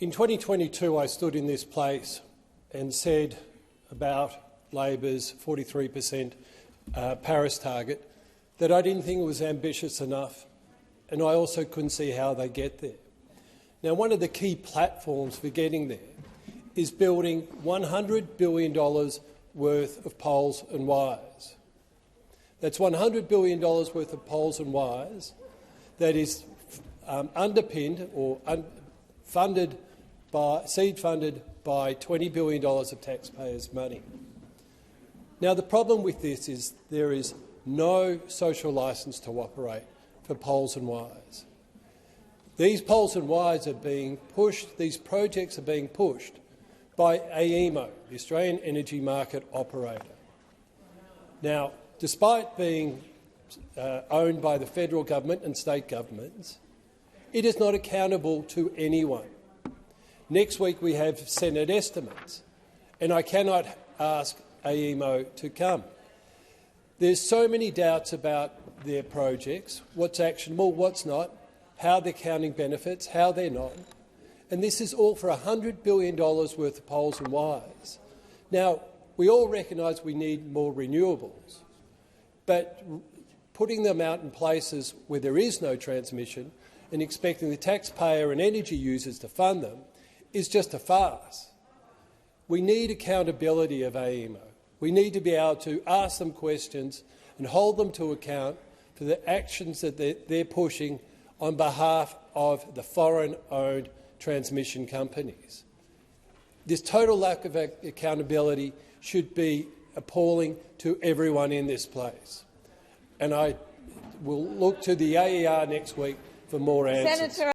In 2022, I stood in this place and said about Labor's 43% Paris target that I didn't think it was ambitious enough, and I also couldn't see how they get there. Now, one of the key platforms for getting there is building $100 billion worth of poles and wires. That's $100 billion worth of poles and wires that is underpinned or seed-funded by $20 billion of taxpayers' money. Now, the problem with this is there is no social licence to operate for poles and wires. These poles and wires are being pushed, these projects are being pushed by AEMO, the Australian Energy Market Operator. Now, despite being owned by the federal government and state governments, it is not accountable to anyone. Next week we have Senate estimates, and I cannot ask AEMO to come. There's so many doubts about their projects, what's actionable, what's not, how they're counting benefits, how they're not. And this is all for $100 billion worth of poles and wires. Now, we all recognise we need more renewables, but putting them out in places where there is no transmission and expecting the taxpayer and energy users to fund them is just a farce. We need accountability of AEMO. We need to be able to ask them questions and hold them to account for the actions that they're pushing on behalf of the foreign-owned transmission companies. This total lack of accountability should be appalling to everyone in this place. And I will look to the AER next week for more answers.